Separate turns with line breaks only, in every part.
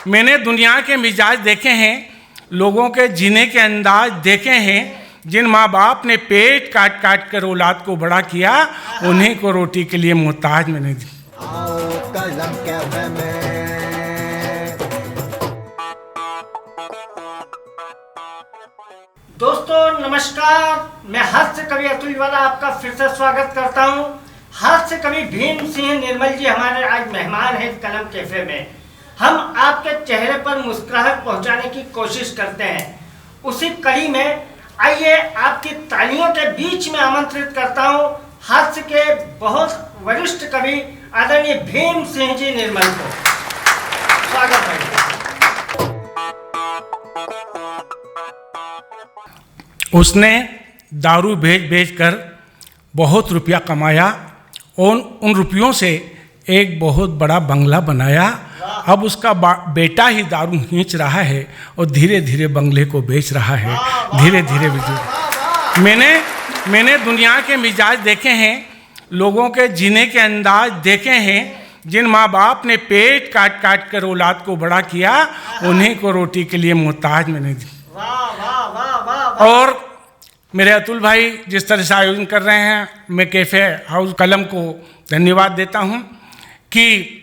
मैंने दुनिया के मिजाज देखे हैं, लोगों के जीने के अंदाज देखे हैं। जिन माँ बाप ने पेट काट काट कर औलाद को बड़ा किया, उन्हीं को रोटी के लिए मोहताज मैंने दी।
दोस्तों नमस्कार, मैं हास्य कवि अतुल वाला आपका फिर से स्वागत करता हूं। हास्य कवि भीम सिंह निर्मल जी हमारे आज मेहमान हैं कलम कैफे में। हम आपके चेहरे पर मुस्कुराहट पहुंचाने की कोशिश करते हैं। उसी कड़ी में आइए आपकी तालियों के बीच में आमंत्रित करता हूं हास्य के बहुत वरिष्ठ कवि आदरणीय भीम सिंह जी निर्मल को। स्वागत है।
उसने दारू बेच कर बहुत रुपया कमाया और उन रुपयों से एक बहुत बड़ा बंगला बनाया। अब उसका बेटा ही दारू खींच रहा है और धीरे धीरे बंगले को बेच रहा है, धीरे धीरे। मैंने दुनिया के मिजाज देखे हैं, लोगों के जीने के अंदाज देखे हैं। जिन माँ बाप ने पेट काट काट कर औलाद को बड़ा किया, उन्हीं को रोटी के लिए मोहताज मैंने दी। और मेरे अतुल भाई जिस तरह से आयोजन कर रहे हैं, मैं कैफे हाउस कलम को धन्यवाद देता हूं कि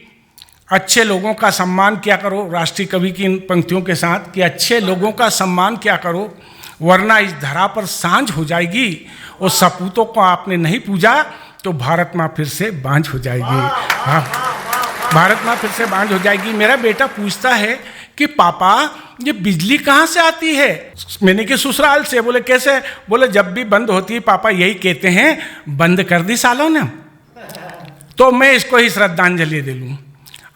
अच्छे लोगों का सम्मान किया करो। राष्ट्रीय कवि की इन पंक्तियों के साथ कि अच्छे लोगों का सम्मान किया करो, वरना इस धरा पर सांझ हो जाएगी और सपूतों को आपने नहीं पूजा तो भारत माँ फिर से बांझ हो जाएगी। हाँ, भारत माँ फिर से बांझ हो जाएगी। मेरा बेटा पूछता है कि पापा ये बिजली कहाँ से आती है? मैंने कि ससुराल से। बोले कैसे? बोले जब भी बंद होती है पापा यही कहते हैं, बंद कर दी सालों ने। तो मैं इसको ही श्रद्धांजलि दे लूँ।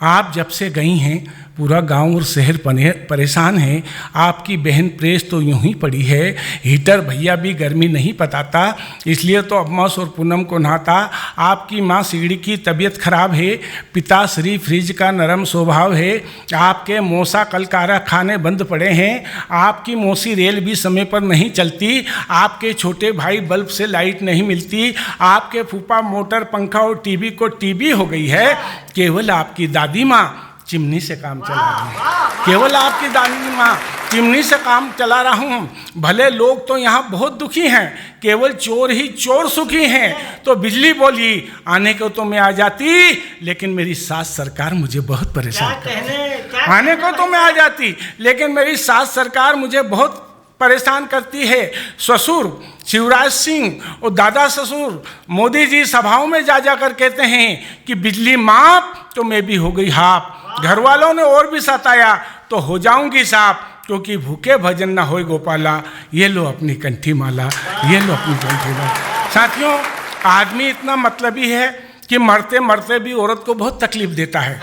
आप जब से गई हैं पूरा गांव और शहर परेशान है। आपकी बहन प्रेस तो यूं ही पड़ी है, हीटर भैया भी गर्मी नहीं पताता, इसलिए तो अम्मास और पूनम को नहाता। आपकी माँ सीढ़ी की तबीयत खराब है, पिताश्री फ्रिज का नरम स्वभाव है। आपके मौसा कल कारखाने बंद पड़े हैं, आपकी मौसी रेल भी समय पर नहीं चलती, आपके छोटे भाई बल्ब से लाइट नहीं मिलती, आपके फूफा मोटर पंखा और टीवी को टीबी हो गई है। केवल आपकी दादी माँ चिमनी से काम चला रही है। केवल आपकी दादी माँ चिमनी से काम चला रहा हूँ। भले लोग तो यहाँ बहुत दुखी हैं, केवल चोर ही चोर सुखी हैं। तो बिजली बोली आने को तो मैं आ जाती, लेकिन मेरी सास सरकार मुझे बहुत परेशान करती। आने को तो मैं आ जाती, लेकिन मेरी सास सरकार मुझे बहुत परेशान करती है। ससुर शिवराज सिंह और दादा ससुर मोदी जी सभाओं में जा कर कहते हैं कि बिजली माप, तो मैं भी हो गई हाफ। घर वालों ने और भी सताया तो हो जाऊंगी साफ, क्योंकि भूखे भजन ना होए गोपाला। ये लो अपनी कंठी माला, ये लो अपनी कंठी माला। साथियों, आदमी इतना मतलबी है कि मरते मरते भी औरत को बहुत तकलीफ देता है।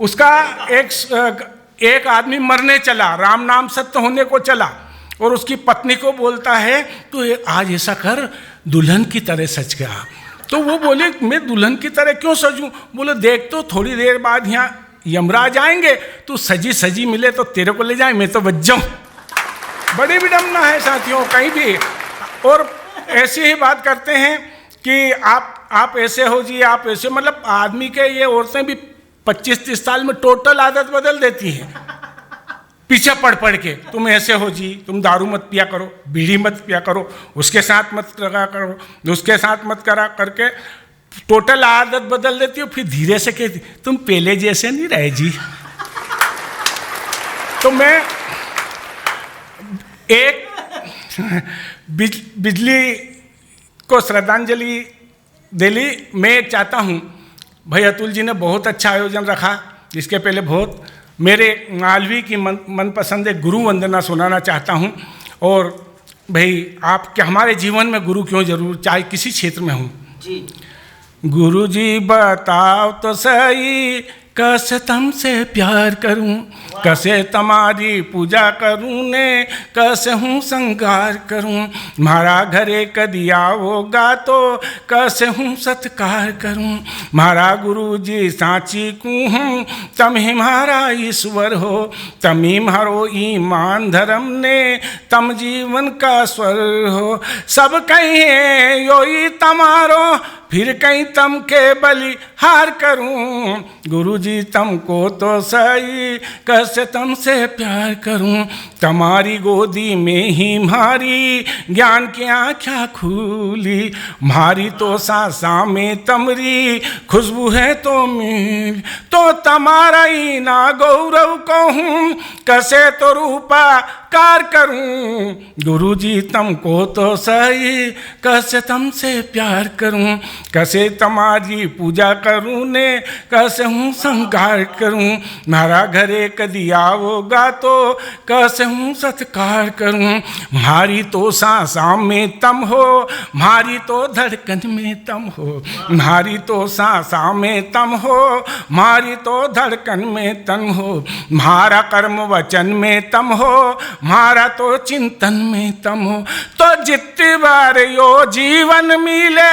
उसका एक आदमी मरने चला, राम नाम सत्य होने को चला, और उसकी पत्नी को बोलता है तो आज ऐसा कर दुल्हन की तरह सज गया। तो वो बोले मैं दुल्हन की तरह क्यों सजूं? बोले देख तो थोड़ी देर बाद यहाँ यमराज आएंगे, तू सजी सजी मिले तो तेरे को ले जाए, मैं तो बच जाऊं। बड़ी विडम्बना है साथियों कहीं भी। और ऐसी ही बात करते हैं कि आप ऐसे हो जी, आप ऐसे, मतलब आदमी के ये औरतें भी 25-30 साल में टोटल आदत बदल देती हैं पीछे पड़ के। तुम ऐसे हो जी, तुम दारू मत पिया करो, बीड़ी मत पिया करो, उसके साथ मत करा करो, उसके साथ मत करा करके टोटल आदत बदल देती हो। फिर धीरे से कहती तुम पहले जैसे नहीं रहे जी। तो मैं एक बिजली को श्रद्धांजलि दिली। मैं एक चाहता हूँ, भाई अतुल जी ने बहुत अच्छा आयोजन रखा, जिसके पहले बहुत मेरे मालवी की मनपसंद एक गुरु वंदना सुनाना चाहता हूँ। और भाई आप क्या, हमारे जीवन में गुरु क्यों जरूर, चाहे किसी क्षेत्र में हूँ जी। गुरु जी बताओ तो सही, कैसे तुमसे प्यार करूं, कैसे तुम्हारी पूजा करूं ने, कैसे हूँ श्रृंगार करूं, मारा घरे कदिया होगा तो कैसे हूँ सत्कार करूं। मारा गुरु जी सांची को हूँ, तम ही मारा ईश्वर हो, तम ही मारो ईमान धर्म ने, तम जीवन का स्वर हो। सब कहिए यो ही तमारो फिर कहीं तम के बलिहार करूं। गुरुजी तुमको तो सही कैसे तुमसे प्यार करूं। तुम्हारी गोदी में ही मारी ज्ञान की आँखें खुली। मारी तो सांसा में तमरी खुशबू है तो मिल। तो तुम्हारा ही ना गौरव कहूँ कैसे तो रूपा कार करूं। गुरुजी तुमको तो सही कैसे तुमसे प्यार करूं। कैसे तुम्हारी पूजा करूं ने कैसे हूँ संकार करूं। मारा घरे कदी आओगा तो कैसे हूँ सत्कार करूं। मारी तो सांसा में तम हो मारी तो धड़कन में तम हो। मारी तो सांसा में तम हो मारी तो धड़कन में तम हो। मारा कर्म वचन में तम हो मारा तो चिंतन में तम हो। तो जितनी बार यो जीवन मिले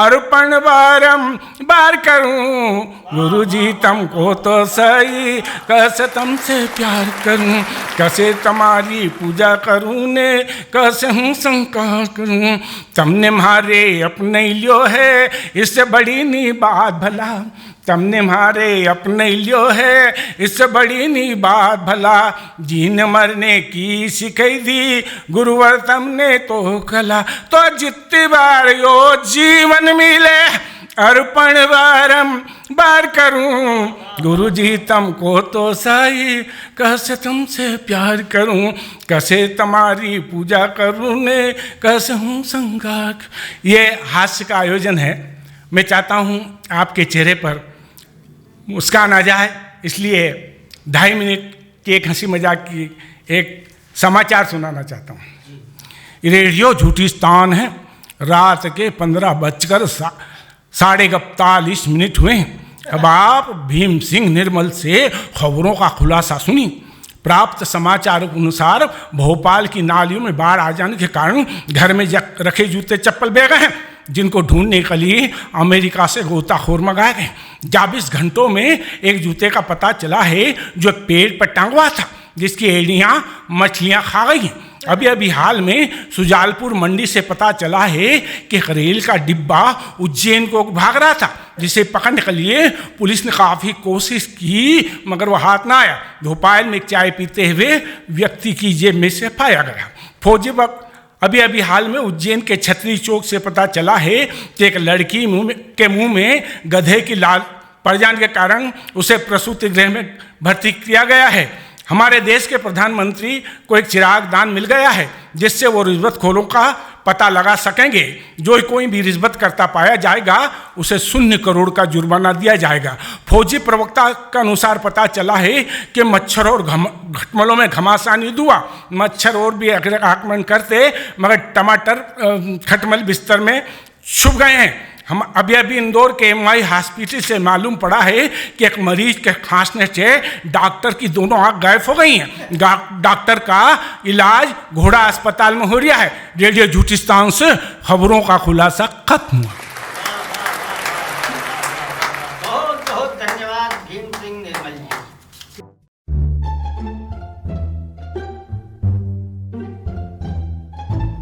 अर्पण बारंबार करूं। गुरुजी तुमको तो सही कैसे तुमसे प्यार करूं। कैसे तुम्हारी पूजा करूं ने कैसे हूँ संकार करूं। तुमने मारे अपने लियो है इससे बड़ी नी बात भला। तुमने मारे अपने लियो है इससे बड़ी नी बात भला। जीने मरने की सिखाई दी गुरुवर तुमने तो कला। तो जितनी बार यो जीवन मिले अर्पण बारंबार करूं। गुरुजी तुमको तो सही कैसे तुमसे प्यार करूं। कैसे तुम्हारी पूजा करूं ने कैसे हूँ संगार। ये हास्य का आयोजन है। मैं चाहता हूँ आपके चेहरे पर मुस्कान आ जाए, इसलिए 2.5 मिनट की एक हंसी मजाक की एक समाचार सुनाना चाहता हूँ। रेडियो झूठिस्तान है। रात के 15:47 हुए। अब आप भीम सिंह निर्मल से खबरों का खुलासा सुनी। प्राप्त समाचार के अनुसार भोपाल की नालियों में बाढ़ आ जाने के कारण घर में रखे जूते चप्पल बह गए हैं, जिनको ढूंढने के लिए अमेरिका से गोताखोर मंगाए गए। 24 घंटों में एक जूते का पता चला है जो पेड़ पर टांगा हुआ था, जिसकी एड़ियाँ मछलियाँ खा गई हैं। अभी हाल में सुजालपुर मंडी से पता चला है कि रेल का डिब्बा उज्जैन को भाग रहा था, जिसे पकड़ने के लिए पुलिस ने काफ़ी कोशिश की मगर वह हाथ ना आया। भोपाल में चाय पीते हुए व्यक्ति की जेब में से पाया गया फौजी वक्त। अभी हाल में उज्जैन के छतरी चौक से पता चला है कि एक लड़की के मुंह में गधे की लाल पड़ जाने के कारण उसे प्रसूति गृह में भर्ती किया गया है। हमारे देश के प्रधानमंत्री को एक चिराग दान मिल गया है, जिससे वो रिश्वतखोरों का पता लगा सकेंगे। जो कोई भी रिश्वत करता पाया जाएगा उसे 0 करोड़ का जुर्माना दिया जाएगा। फौजी प्रवक्ता के अनुसार पता चला है कि मच्छर और घटमलों में घमासानी हुआ। मच्छर और भी आक्रमण करते मगर टमाटर खटमल बिस्तर में छुप गए हैं। हम अभी इंदौर के MI हॉस्पिटल से मालूम पड़ा है कि एक मरीज के खांसने से डॉक्टर की दोनों आँख गायब हो गई हैं। डॉक्टर का इलाज घोड़ा अस्पताल में हो रहा है। रेडियो झूठिस्तान से खबरों का खुलासा खत्म हुआ।
बहुत बहुत धन्यवाद भीम सिंह निर्मल जी।